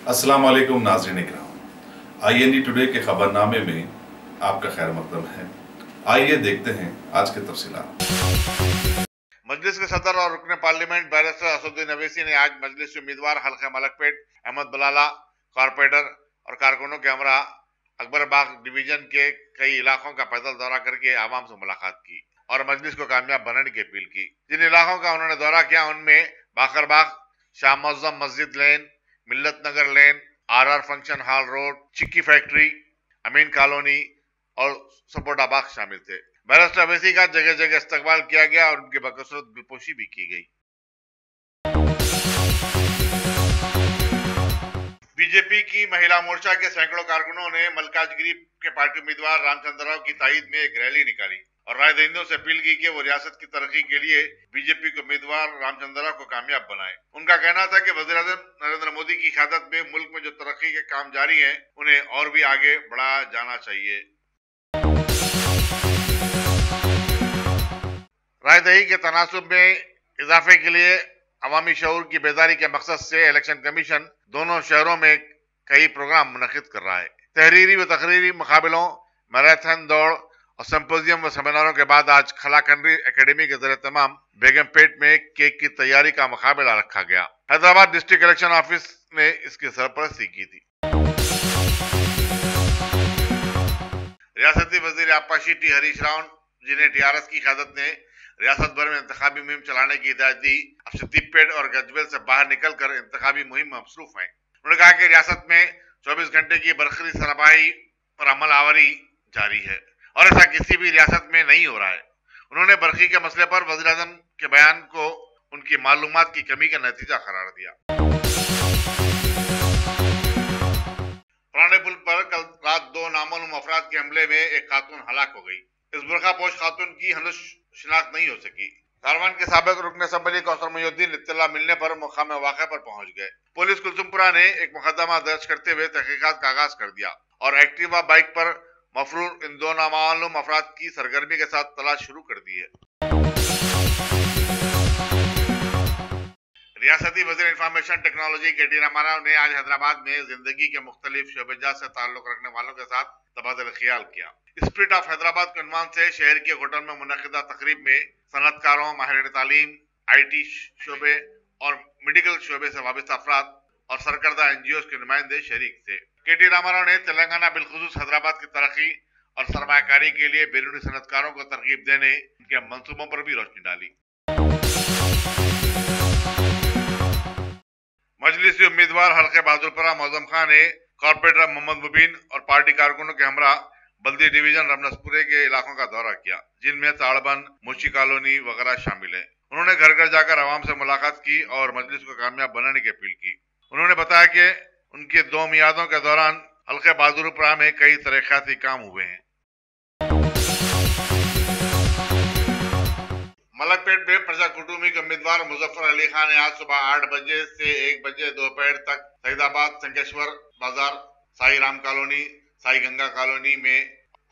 अस्सलाम वालेकुम नाज़रीन इकराम। IND टुडे के खबरनामे में आपका खैर मकदम है। आइए देखते हैं आज के तफसीलात। मजलिस के सदर और रुकने पार्लियामेंट बैरिस्टर असदुद्दीन अवैसी ने आज मजलिस उम्मीदवार हल्का मलकपेट अहमद बलाला कॉरपोरेटर और कारकुनों के हमरा अकबरबाग डिवीजन के कई इलाकों का पैदल दौरा करके आवाम से मुलाकात की और मजलिस को कामयाब बनाने की अपील की। जिन इलाकों का उन्होंने दौरा किया उनमें बाकरबाग, शाह मुअज्जम मस्जिद लेन, मिल्लत नगर लेन, RR फंक्शन हॉल रोड, चिक्की फैक्ट्री, अमीन कॉलोनी और सपोटा बाग शामिल थे। बैरिस्टर अवैसी का जगह जगह इस्तकबाल किया गया और उनकी बकसरत दिलपोशी भी की गई। बीजेपी की महिला मोर्चा के सैकड़ों कारकुनों ने मल्काजगिरी के पार्टी उम्मीदवार रामचंद्र राव की ताईद में एक रैली निकाली और राय दहिंदों से अपील की कि वो रियासत की तरक्की के लिए बीजेपी के उम्मीदवार रामचंद्र राव को कामयाब बनाए। उनका कहना था कि वज़ीर-ए-आज़म नरेंद्र मोदी की क़यादत में मुल्क में जो तरक्की के काम जारी हैं उन्हें और भी आगे बढ़ाया जाना चाहिए। राय दही के तनासुब में इजाफे के लिए अवामी शऊर की बेदारी के मकसद से इलेक्शन कमीशन दोनों शहरों में कई प्रोग्राम मुनक्किद कर रहा है। तहरीरी व तकरीरी मुकाबलों, मैराथन दौड़ और सिंपोजियम व सेमिनारों के बाद आज खलाकंडी एकेडमी के ज़रिए तमाम बेगमपेट में केक की तैयारी का मुकाबला रखा गया। हैदराबाद डिस्ट्रिक्ट इलेक्शन ऑफिस ने इसकी सरपरस्ती की थी। रियासती वजीर आपाशी टी हरीश राव, जिन्हें TRS की क़यादत ने रियासत भर में इंतखाबी मुहिम चलाने की हिदायत दी, अब सिद्दीपेट और गजवेल से बाहर निकलकर इंतखाबी मुहिम में मसरूफ हैं। उन्होंने कहा कि रियासत में 24 घंटे की बरकरी सरबराही पर अमल आवरी जारी है और ऐसा किसी भी रियासत में नहीं हो रहा है। उन्होंने बरकी के मसले पर वज़ीर-ए-आज़म के बयान को उनकी मालूमात की कमी का नतीजा करार दिया। पुराने पुल पर कल रात 2 नामालूम अफराद के हमले में एक खातून हलाक हो गई। इस बुरखापोश खातून की हनुश शिनाख्त नहीं हो सकी। कारवान के साबिक रुकन असम्बली कौसर मुहिउद्दीन इत्तला मिलने पर मुकाम वाक़े पर पहुंच गए। पुलिस कुलसुमपुरा ने एक मुकदमा दर्ज करते हुए तहकीकात का आगाज कर दिया और एक्टिवा बाइक पर मफरूर इन 2 नामालूम अफराद की सरगर्मी के साथ तलाश शुरू कर दी है। रियासती वज़ीर इंफॉर्मेशन टेक्नोलॉजी KT रामाराव ने आज हैदराबाद में जिंदगी के मुख्तलिफ शोबेजात से ताल्लुक रखने वालों के साथ तबादला ख्याल किया। स्पिरिट ऑफ हैदराबाद के उन्वान से शहर के होटल में मुनक़िदा तकरीब में सनतकारों, माहिरीन तालीम, IT शोबे और मेडिकल शोबे से वाबस्ता अफराद और सरकर्दा NGOs के नुमाइंदे शरीक थे। KT रामाराव ने तेलंगाना बिलखुसूस हैदराबाद की तरक्की और सरमायाकारी के लिए बैरूनी सनतकारों को तरकीब देने के मंसूबों पर भी रोशनी डाली। मजलिसी उम्मीदवार हल्के बहादुरपुरा मौजम खान ने कॉरपोरेटर मोहम्मद मुबीन और पार्टी कारकुनों के हमरा बल्दी डिवीजन रमनसपुरे के इलाकों का दौरा किया, जिनमें ताड़बन, मोची कॉलोनी वगैरह शामिल है। उन्होंने घर घर जाकर आवाम से मुलाकात की और मजलिस को कामयाब बनाने की अपील की। उन्होंने बताया कि उनके 2 मियादों के दौरान हल्के बहादुरपुरा में कई तरक्याती काम हुए हैं। मलकपेट में प्रजा कुटुंबी के उम्मीदवार मुजफ्फर अली खान ने आज सुबह 8 बजे से 1 बजे दोपहर तक सईदाबाद, संकेश्वर बाजार, साई राम कॉलोनी, साई गंगा कॉलोनी में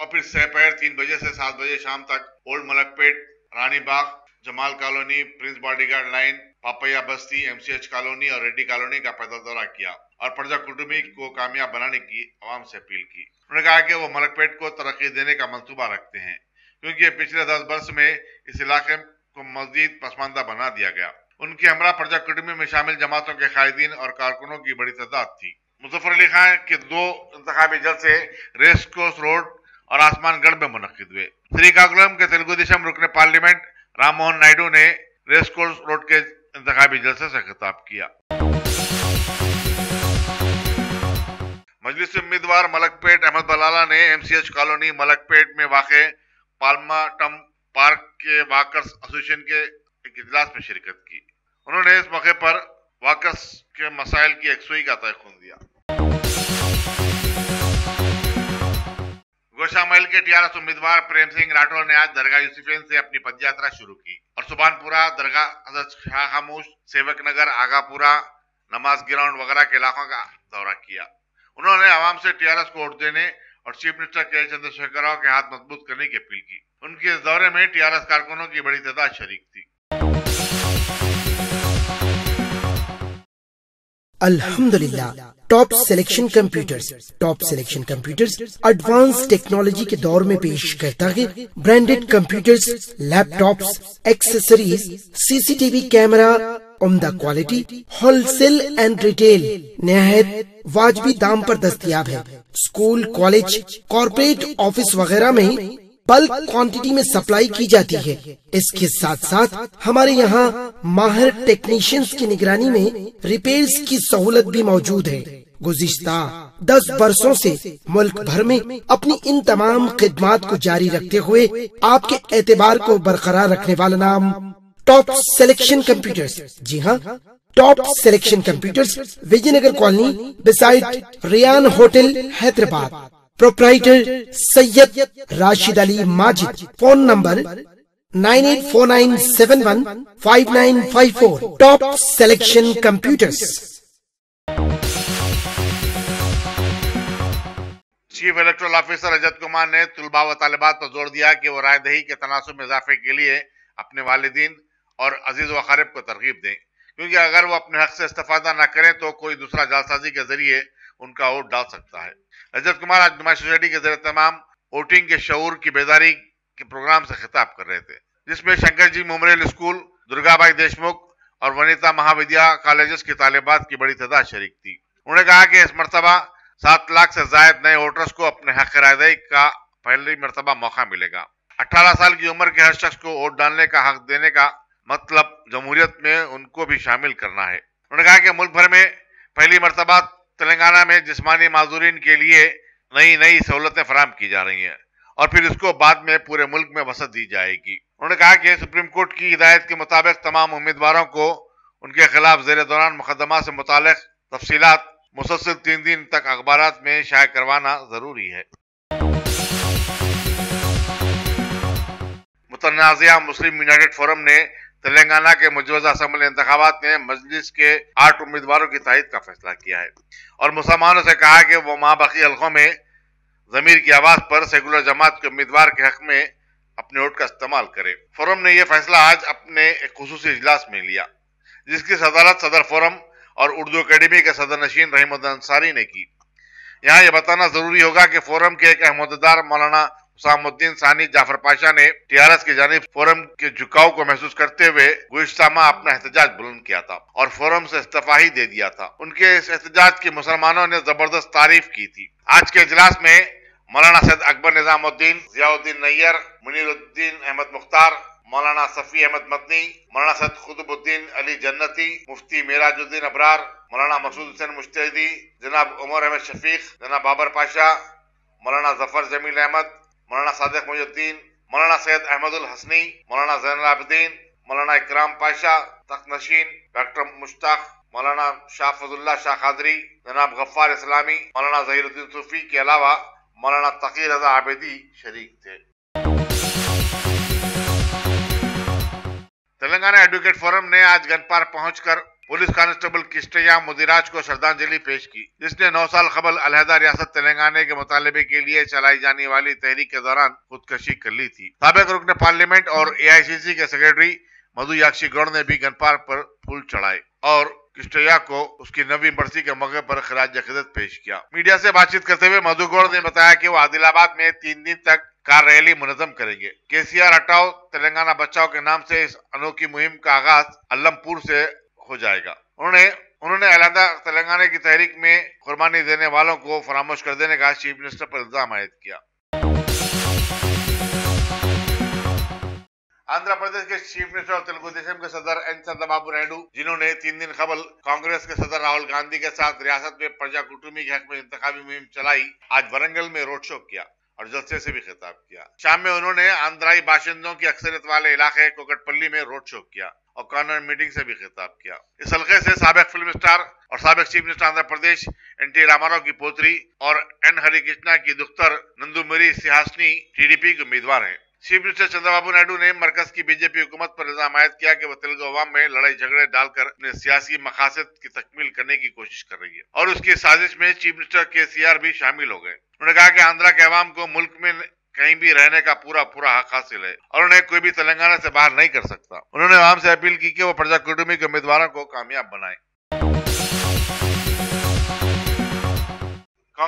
और फिर दोपहर 3 बजे से 7 बजे शाम तक old Malakpet, Rani Bagh, Jamal colony, prince bodyguard line, Papaiah Basti, MCH colony और रेड्डी कॉलोनी का पैदल दौरा किया और प्रजा कुटुंबी को कामयाब बनाने की आवाम से अपील की। उन्होंने कहा कि वो मलकपेट को तरक्की देने का मंसूबा रखते हैं क्योंकि पिछले 10 वर्ष में इस इलाके को मजीद पसमानदा बना दिया गया। उनके हमरा प्रजा कुटुंबी में शामिल जमातों के कायदीन और कारकुनों की बड़ी तादाद थी। मुजफ्फर अली खान के 2 इंतखाबी जलसे रेस कोर्स रोड और आसमानगढ़ में मुनक्किद हुए। श्रीकाकुलम के तेलुगु देशम रुकने पार्लियामेंट राम मोहन नायडू ने रेस कोर्स रोड के इंतखाबी जलसे से खिताब किया। मजलिस उम्मीदवार मलकपेट अहमद बलाला ने MCH कॉलोनी मलकपेट में वाक़े पाल्माटम पार्क के वाकर्स एसोसिएशन के एक इजलास में शिरकत की। उन्होंने इस मौके पर वाकर्स के मसाइल की यकसुई का तयक़ुन दिया। गोशामहल के TRS उम्मीदवार प्रेम सिंह राठौर ने आज दरगाह यूसुफैन से अपनी पदयात्रा शुरू की और सुबानपुरा, दरगाह हज़रत शाह खामोश, सेवक नगर, आगापुरा, नमाज ग्राउंड वगैरह के इलाकों का दौरा किया। उन्होंने आवाम से TRS को वोट देने और चीफ मिनिस्टर के चंद्रशेखर राव के हाथ मजबूत करने की अपील की। उनके इस दौरे में TRS कारकुनों की बड़ी तादाद शरीक थी। الحمدللہ top selection computers advance technology کے دور میں پیش کرتا ہے branded computers, laptops, accessories, C C T V camera, عمدہ quality, wholesale and retail, نہایت واجبی دام پر دستیاب ہے۔ اسکول، کالج، کارپوریٹ آفس وغیرہ میں بلک کوانٹٹی میں سپلائی کی جاتی ہے۔ اس کے ساتھ ساتھ ہمارے یہاں ماہر ٹیکنیشینز کی نگرانی میں ریپیئرز کی سہولت بھی موجود ہے۔ گزشتہ 10 برسوں سے ملک بھر میں اپنی ان تمام خدمات کو جاری رکھتے ہوئے آپ کے اعتبار کو برقرار رکھنے والا نام ٹاپ سلیکشن کمپیوٹرز۔ جی ہاں، top selection computers, Vijay Nagar colony, beside Ryan hotel, Hyderabad. Proprietor Syed Rashid Ali Majid. Phone number 9849715954۔ Top selection computers. Chief electoral officer Rajat Kumar نے طلباء و طالبات پر زور دیا کہ وہ رائے دہی کے تناسب میں اضافے کے لیے اپنے والدین اور عزیز و اقارب کو ترغیب دیں، کیونکہ اگر وہ اپنے حق سے استفادہ نہ کریں تو کوئی دوسرا جعلسازی کے ذریعے ان کا ووٹ ڈال سکتا ہے۔ رجت کمار آج نمائش سوسائٹی کے زیر اہتمام ووٹنگ کے شعور کی بیداری کے پروگرام سے خطاب کر رہے تھے، جس میں شنکر جی میموریل اسکول، درگا بائی دیشمکھ اور ونیتا مہاودیا کالجز کی طالبات کی بڑی تعداد شریک تھی۔ انہوں نے کہا کہ اس مرتبہ 7 لاکھ سے زائد نئے ووٹرز کو اپنے حق رائے دہی کا پہلی مرتبہ موقع ملے گا۔ 18 سال کی عمر کے ہر شخص کو ووٹ ڈالنے کا حق دینے کا مطلب جمہوریت میں ان کو بھی شامل کرنا ہے۔ انہوں نے کہا کہ ملک بھر میں پہلی مرتبہ تلنگانہ میں جسمانی معذورین کے لیے نئی سہولتیں فراہم کی جا رہی ہیں اور پھر اس کو بعد میں پورے ملک میں وسعت دی جائے گی۔ انہوں نے کہا کہ سپریم کورٹ کی ہدایت کے مطابق تمام امیدواروں کو ان کے خلاف زیر دوران مقدمات سے متعلق تفصیلات مسلسل 3 دن تک اخبارات میں شائع کروانا ضروری ہے۔ متنازعہ مسلم یونائیٹڈ فورم نے تلنگانہ کے مجوزہ اسمبلی انتخابات میں مجلس کے 8 امیدواروں کی تائید کا فیصلہ کیا ہے اور مسلمانوں سے کہا کہ وہ مابقی حلقوں میں ضمیر کی آواز پر سیکولر جماعت کے امیدوار کے حق میں اپنے ووٹ کا استعمال کرے۔ فورم نے یہ فیصلہ آج اپنے ایک خصوصی اجلاس میں لیا، جس کی صدارت صدر فورم اور اردو اکیڈمی کے صدر نشین رحیم الدین انصاری نے کی۔ یہاں یہ بتانا ضروری ہوگا کہ فورم کے ایک اہم عہدیدار مولانا حسام الدین ثانی جعفر پاشا نے TRS کی جانب فورم کے جھکاؤ کو محسوس کرتے ہوئے گزشتہ ماہ اپنا احتجاج بلند کیا تھا اور فورم سے استعفی ہی دے دیا تھا۔ ان کے اس احتجاج کی مسلمانوں نے زبردست تعریف کی تھی۔ آج کے اجلاس میں مولانا سید اکبر نظام الدین، ضیاء الدین نیر، منیر الدین احمد مختار، مولانا صفی احمد مدنی، مولانا سید قطب الدین علی جنتی، مفتی معراج الدین ابرار، مولانا مسعود حسین مجتہدی، جناب عمر احمد شفیق، جناب بابر پاشا، مولانا ظفر جمیل احمد، مولانا صادق محی الدین، مولانا سید احمد الحسنی، مولانا زین العابدین، مولانا اکرام پاشا، تخت نشین ڈاکٹر مشتاق، مولانا شاہ فضل اللہ شاہ قادری، جناب غفار اسلامی، مولانا ظہیر الدین صوفی کے علاوہ مولانا تقی رضا عابدی شریک تھے۔ تلنگانہ ایڈوکیٹ فورم نے آج گن پارک پہنچ کر پولیس کانسٹیبل کشتیا مدیراج کو شردانجلی پیش کی، جس نے 9 سال قبل علیحدہ ریاست تلنگانہ کے مطالبے کے لیے چلائی جانے والی تحریک کے دوران خودکشی کر لی تھی۔ سابق رکن پارلیمنٹ اور AICC کے سیکرٹری مدھو یاکشی گوڑ نے بھی گن پارک پر پھول چڑھائے اور کشتیا کو اس کی 9ویں برسی کے موقع پر خراج عقیدت پیش کیا۔ میڈیا سے بات چیت کرتے ہوئے مدھو گوڑ نے بتایا کہ وہ عادل آباد میں 3 دن تک کار ریلی منظم کریں گے۔ KCR ہٹاؤ تلنگانہ بچاؤ کے نام سے اس انوکھی مہم کا آغاز علم پور سے ہو جائے گا۔ انہوں نے علیحدہ تلنگانہ کی تحریک میں قربانی دینے والوں کو فراموش کر دینے کا چیف منسٹر پر الزام عائد کیا۔ آندھرا پردیش کے چیف منسٹر اور تلگو دیشم کے صدر این چندر بابو نائیڈو، جنہوں نے 3 دن قبل کانگریس کے صدر راہل گاندھی کے ساتھ ریاست میں پرجا کوٹومی کے حق میں انتخابی مہم چلائی، آج ورنگل میں روڈ شو کیا اور جلسے سے بھی خطاب کیا۔ شام میں انہوں نے آندھرائی باشندوں کی اکثریت والے علاقے کوکٹ پلی میں روڈ شو کیا اور کارنر میٹنگ سے بھی خطاب کیا۔ اس حلقے سے سابق فلم اسٹار اور سابق chief minister Andhra Pradesh NT Rama Rao کی پوتری اور N ہری کرشنا کی دختر نندومیری سہاسنی TDP کے امیدوار ہیں۔ چیف منسٹر چندر بابو نائیڈو نے مرکز کی BJP حکومت پر الزام عائد کیا کہ وہ تلگو عوام میں لڑائی جھگڑے ڈال کر اپنے سیاسی مقاصد کی تکمیل کرنے کی کوشش کر رہی ہے اور اس کی سازش میں چیف منسٹر KCR بھی شامل ہو گئے۔ انہوں نے کہا کہ آندھرا کے عوام کو ملک میں کہیں بھی رہنے کا پورا حق حاصل ہے اور انہیں کوئی بھی تلنگانہ سے باہر نہیں کر سکتا۔ انہوں نے عوام سے اپیل کی کہ وہ پرجا کوٹومی کے امیدواروں کو کامیاب بنائیں۔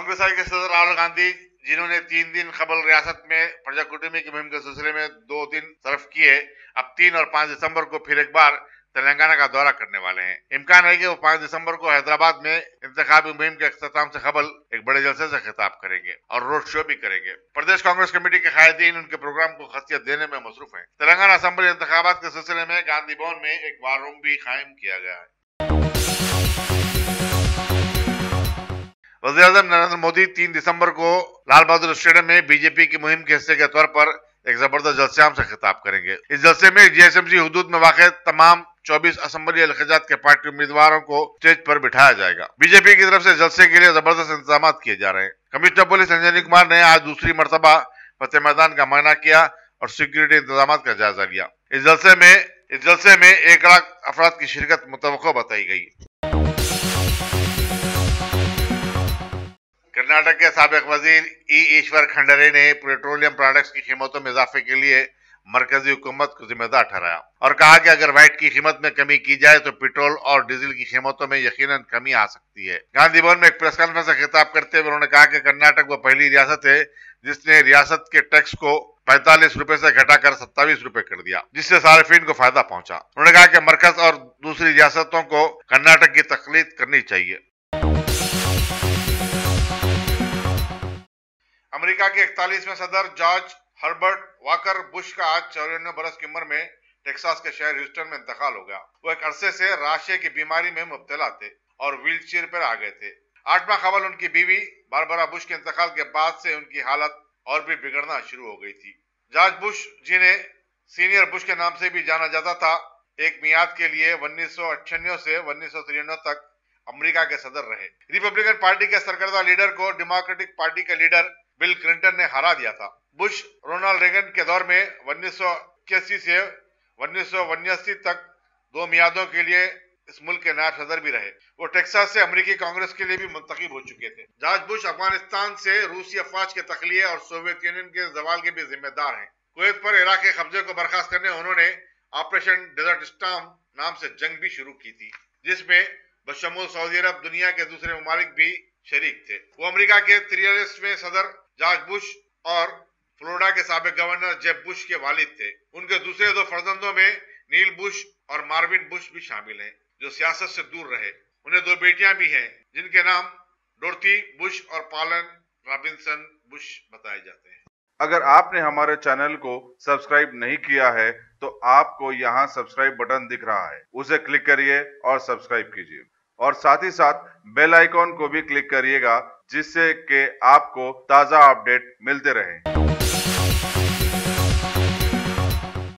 कांग्रेस के सदर राहुल गांधी, जिन्होंने 3 दिन कबल रियासत में प्रजा कुटुंबी की मुहिम के सिलसिले में 2 दिन सर्फ किए, अब 3 और 5 दिसंबर को फिर एक बार तेलंगाना का दौरा करने वाले हैं। इम्कान है कि वो 5 दिसंबर को हैदराबाद में इंतखाबी मुहिम के अख्ताम से कबल एक बड़े जलसे से खिताब करेंगे और रोड शो भी करेंगे। प्रदेश कांग्रेस कमेटी के कायदीन उनके प्रोग्राम को खसियत देने में मसरूफ हैं। तेलंगाना असेंबली इंतखाबात के सिलसिले में गांधी भवन में एक वार रूम भी कायम किया गया है। वज़ीर-ए-आज़म नरेंद्र मोदी 3 दिसंबर को लाल बहादुर स्टेडियम में बीजेपी की मुहिम के हिस्से के तौर पर एक जबरदस्त जलसे से खिताब करेंगे। इस जलसे में जीएसएमसी हुदूद में वाक़ तमाम 24 असेंबली अलखजात के पार्टी उम्मीदवारों को स्टेज पर बिठाया जाएगा। बीजेपी की तरफ से जलसे के लिए जबरदस्त इंतजाम किए जा रहे हैं। कमिश्नर पुलिस अंजनी कुमार ने आज दूसरी मरतबा फतेह मैदान का मायना किया और सिक्योरिटी इंतजाम का जायजा लिया। इस जलसे में 1 लाख अफराद की शिरकत मुतवक्को बताई गई। कर्नाटक के साबिक वजीर ईश्वर खंडरे ने पेट्रोलियम प्रोडक्ट्स की कीमतों में इजाफे के लिए मरकजी हुकूमत को जिम्मेदार ठहराया और कहा कि अगर वैट की कीमत में कमी की जाए तो पेट्रोल और डीजल की कीमतों में यकीनन कमी आ सकती है। गांधी भवन में एक प्रेस कॉन्फ्रेंस से खिताब करते हुए उन्होंने कहा कि कर्नाटक वो पहली रियासत है जिसने रियासत के टैक्स को 45 रुपए से घटाकर 27 रुपए कर दिया, जिससे सार्फिन को फायदा पहुंचा। उन्होंने कहा कि मरकज और दूसरी रियासतों को कर्नाटक की तकलीद करनी चाहिए। अमेरिका के 41वें सदर जॉर्ज हर्बर्ट वाकर बुश का आज 94 बरस की उम्र में टेक्सास के शहर ह्यूस्टन में इंतकाल हो गया। वो एक अरसे से राशे की बीमारी में मुब्तला थे और व्हील चेयर पर आ गए थे। 8 माह कबल उनकी बीवी बारबरा बुश के इंतकाल के बाद से उनकी हालत और भी बिगड़ना शुरू हो गई थी। जॉर्ज बुश, जिन्हें सीनियर बुश के नाम से भी जाना जाता था, एक मियाद के लिए 1998 से 1993 तक अमेरिका के सदर रहे। रिपब्लिकन पार्टी के सरकर्दा लीडर को डेमोक्रेटिक पार्टी के लीडर बिल क्लिंटन ने हरा दिया था। बुश रोनाल्ड रेगन के दौर में 1981 से 1989 तक 2 मियादों के लिए इस मुल्क के नायब सदर भी रहे। वो टेक्सास से अमेरिकी कांग्रेस के लिए भी मुंतखब हो चुके थे। जॉर्ज बुश अफगानिस्तान से रूसी अफवाज के तखलिये और सोवियत यूनियन के जवाल के भी जिम्मेदार हैं। कुवैत पर इराक के कब्जे को बर्खास्त करने उन्होंने ऑपरेशन डेजर्ट स्टॉर्म नाम से जंग भी शुरू की थी, जिसमें बशमूल सऊदी अरब दुनिया के दूसरे ममालिक भी शरीक थे। वो अमेरिका के 43वें सदर जॉर्ज बुश और फ्लोरिडा के साबिक गवर्नर जेब बुश के वालिद थे। उनके दूसरे 2 फर्जंदों में नील बुश और मार्विन बुश भी शामिल हैं, जो सियासत से दूर रहे। उन्हें 2 बेटियां भी हैं, जिनके नाम डोरथी बुश और पॉलन रॉबिन्सन बुश बताए जाते हैं। अगर आपने हमारे चैनल को सब्सक्राइब नहीं किया है तो आपको यहाँ सब्सक्राइब बटन दिख रहा है, उसे क्लिक करिए और सब्सक्राइब कीजिए और साथ ही साथ बेल आइकॉन को भी क्लिक करिएगा, जिससे कि आपको ताज़ा अपडेट मिलते रहें।